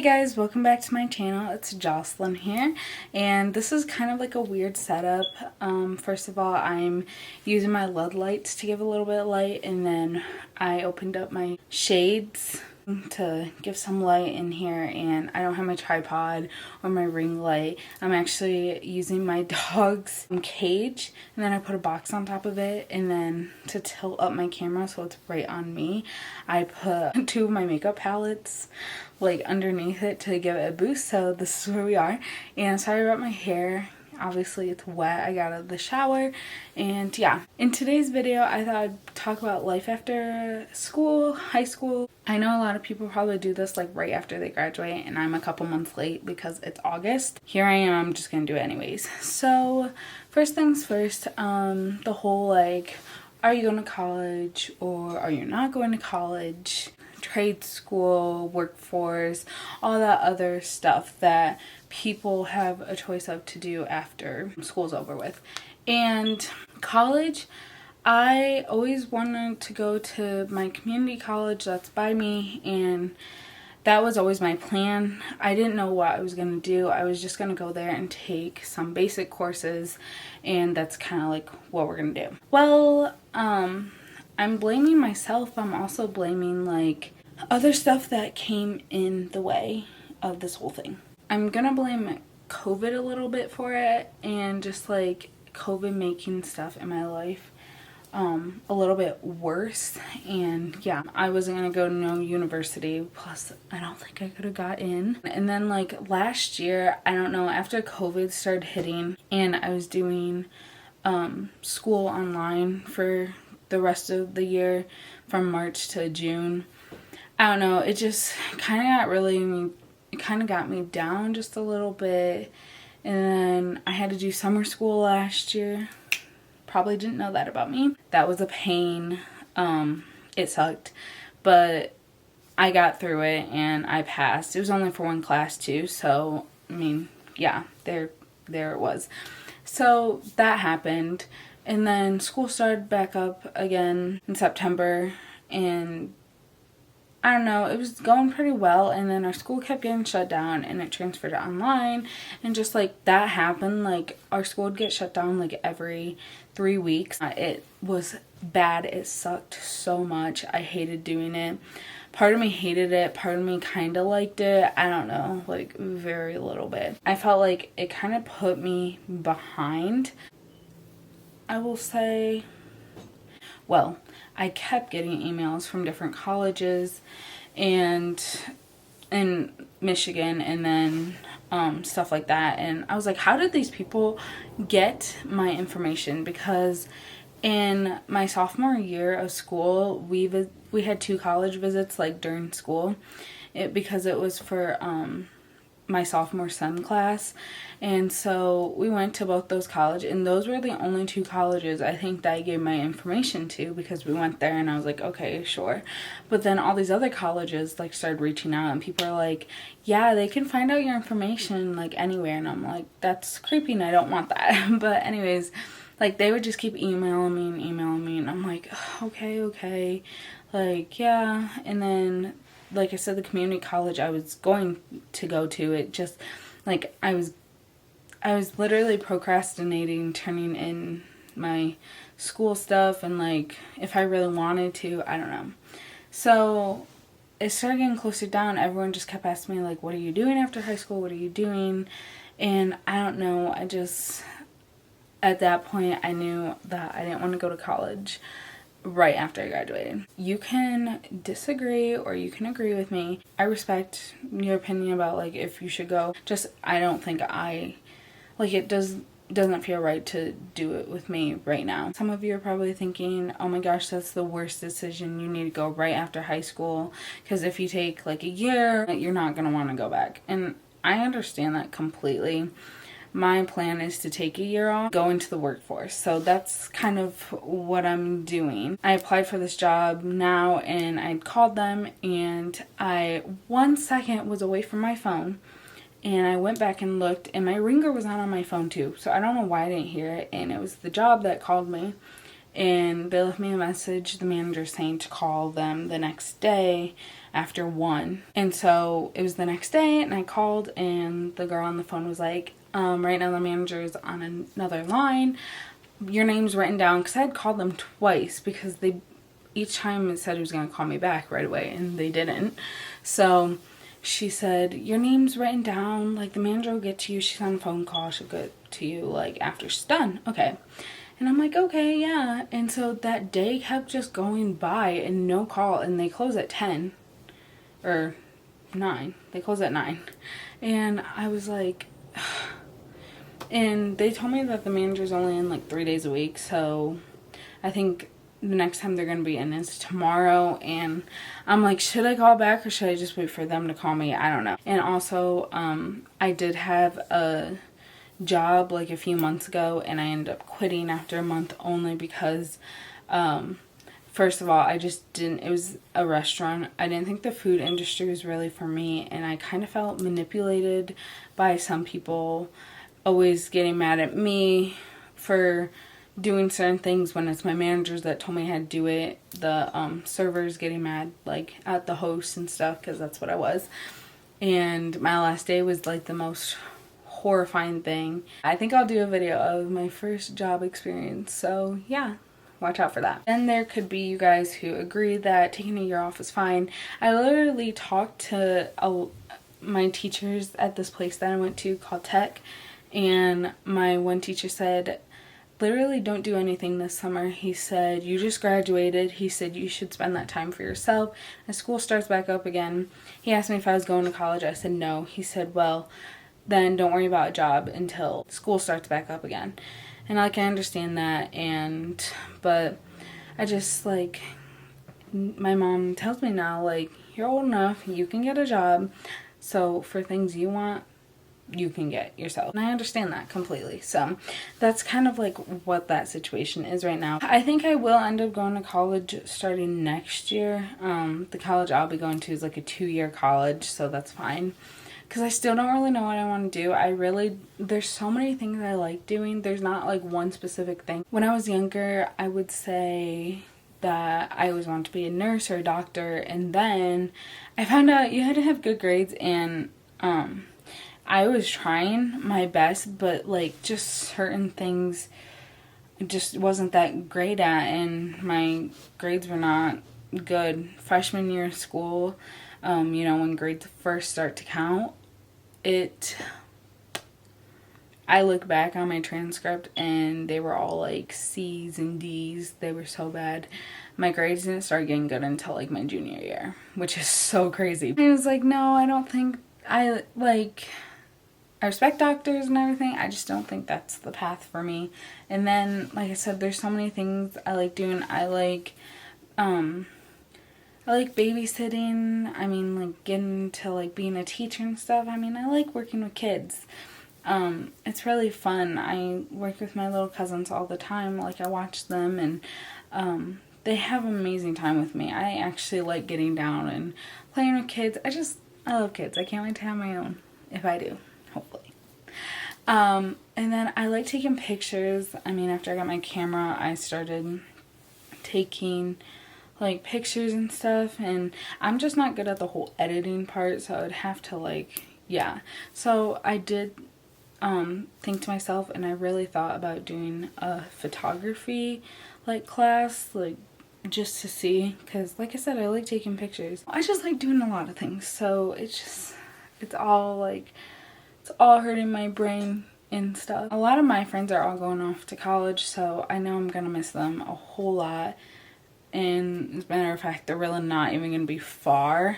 Hey guys, welcome back to my channel. It's Jocelyn here, and this is kind of like a weird setup. First of all, I'm using my LED lights to give a little bit of light, and then I opened up my shades to give some light in here, and I don't have my tripod or my ring light. I'm actually using my dog's cage, and then I put a box on top of it, and then to tilt up my camera so it's right on me, I put two of my makeup palettes like underneath it to give it a boost. So this is where we are, and sorry about my hair. Obviously it's wet. I got out of the shower, and yeah. In today's video, I thought I'd talk about life after school, high school. I know a lot of people probably do this like right after they graduate, and I'm a couple months late because it's August. Here I am, I'm just gonna do it anyways. So first things first, the whole like, are you going to college or are you not going to college? Trade school, workforce, all that other stuff that people have a choice of to do after school's over with. And college, I always wanted to go to my community college that's by me, and that was always my plan. I didn't know what I was going to do. I was just going to go there and take some basic courses, and that's kind of like what we're going to do. Well, I'm blaming myself. I'm also blaming like other stuff that came in the way of this whole thing. I'm gonna blame COVID a little bit for it, and just like COVID making stuff in my life a little bit worse. And yeah, I wasn't gonna go to no university, plus I don't think I could have got in. And then like last year, I don't know, after COVID started hitting and I was doing school online for the rest of the year from March to June, I don't know, it just kind of got me down just a little bit. And then I had to do summer school last year. Probably didn't know that about me. That was a pain. It sucked, but I got through it and I passed. It was only for one class too, so I mean, yeah, there it was. So that happened, and then school started back up again in September, and I don't know, it was going pretty well, and then our school kept getting shut down and it transferred to online, and just like that happened, like our school would get shut down like every 3 weeks. It was bad. It sucked so much. I hated doing it. Part of me hated it, part of me kind of liked it. I don't know, like very little bit. I felt like it kind of put me behind, I will say. Well, I kept getting emails from different colleges and in Michigan, and then stuff like that, and I was like, how did these people get my information? Because in my sophomore year of school, we had 2 college visits like during school, because it was for my sophomore STEM class, and so we went to both those colleges, and those were the only 2 colleges I think that I gave my information to, because we went there and I was like, okay, sure. But then all these other colleges like started reaching out, and people are like, yeah, they can find out your information like anywhere, and I'm like, that's creepy and I don't want that. But anyways, like they would just keep emailing me, and I'm like, okay, like yeah. And then like I said, the community college I was going to go to, it just like I was literally procrastinating turning in my school stuff, and like if I really wanted to, I don't know. So it started getting closer down. Everyone just kept asking me like, what are you doing after high school? What are you doing? And I don't know, I just, at that point I knew that I didn't want to go to college right after I graduated. You can disagree or you can agree with me. I respect your opinion about like if you should go. Just I don't think it doesn't feel right to do it with me right now. Some of you are probably thinking, oh my gosh, that's the worst decision. You need to go right after high school, because if you take like a year, you're not going to want to go back. And I understand that completely. My plan is to take a year off, go into the workforce. So that's kind of what I'm doing. I applied for this job now, and I called them, and I 1 second was away from my phone, and I went back and looked, and my ringer was on my phone too. So I don't know why I didn't hear it, and it was the job that called me. and they left me a message, the manager, saying to call them the next day after 1. And so it was the next day, and I called, and the girl on the phone was like, right now the manager is on another line. Your name's written down, because I had called them twice, because each time it said it was going to call me back right away, and they didn't. So she said, your name's written down, like, the manager will get to you. She's on a phone call. She'll get to you, like, after she's done. Okay. And I'm like, okay, yeah. And so that day kept just going by and no call. And they close at 10 or 9. They close at 9. And I was like, and they told me that the manager's only in like 3 days a week. So I think the next time they're going to be in is tomorrow. And I'm like, should I call back or should I just wait for them to call me? I don't know. And also, I did have a job like a few months ago, and I ended up quitting after a month, only because first of all, I just didn't, it was a restaurant. I didn't think the food industry was really for me, and I kind of felt manipulated by some people, always getting mad at me for doing certain things when it's my managers that told me I had to do it. The servers getting mad like at the host and stuff, because that's what I was. And my last day was like the most horrifying thing. I think I'll do a video of my first job experience, so yeah, watch out for that. And there could be you guys who agree that taking a year off is fine. I literally talked to my teachers at this place that I went to called Tech, and my one teacher said, literally don't do anything this summer. He said, you just graduated. He said you should spend that time for yourself. As school starts back up again, he asked me if I was going to college. I said no. He said, well, then don't worry about a job until school starts back up again. And like, I understand that, but I just, like, my mom tells me now, like, you're old enough, you can get a job, so for things you want, you can get yourself. And I understand that completely. So that's kind of like what that situation is right now. I think I will end up going to college starting next year. The college I'll be going to is like a 2-year college, so that's fine. Because I still don't really know what I want to do. There's so many things I like doing. There's not like one specific thing. When I was younger, I would say that I always wanted to be a nurse or a doctor. And then I found out you had to have good grades, and I was trying my best, but like just certain things just wasn't that great at, and my grades were not good. Freshman year of school, you know, when grades first start to count, I look back on my transcript and they were all like C's and D's. They were so bad. My grades didn't start getting good until like my junior year, which is so crazy. I was like, no, I don't think I respect doctors and everything. I just don't think that's the path for me. And then, like I said, there's so many things I like doing. I like babysitting. I mean, like, getting to, like, being a teacher and stuff. I mean, I like working with kids. It's really fun. I work with my little cousins all the time. Like, I watch them, and they have an amazing time with me. I actually like getting down and playing with kids. I love kids. I can't wait to have my own, if I do, hopefully. And then I like taking pictures. I mean, after I got my camera, I started taking like pictures and stuff, and I'm just not good at the whole editing part, so I would have to, like, yeah. So I did think to myself, and I really thought about doing a photography like class, like, just to see, because like I said, I like taking pictures. I just like doing a lot of things, so it's all hurting my brain and stuff. A lot of my friends are all going off to college, so I know I'm gonna miss them a whole lot. And as a matter of fact, they're really not even going to be far.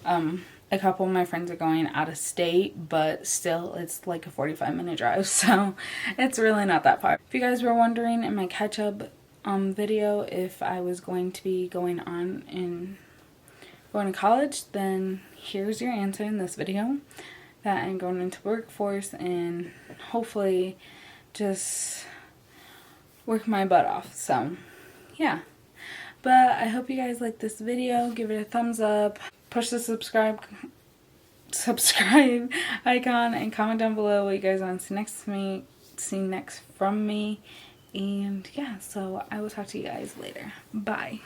A couple of my friends are going out of state, but still, it's like a 45-minute drive, so it's really not that far. If you guys were wondering in my catch-up video if I was going to be going to college, then here's your answer in this video. That I'm going into workforce and hopefully just work my butt off. So, yeah. But I hope you guys like this video. Give it a thumbs up. Push the subscribe icon and comment down below what you guys want to see next from me. And yeah, so I will talk to you guys later. Bye.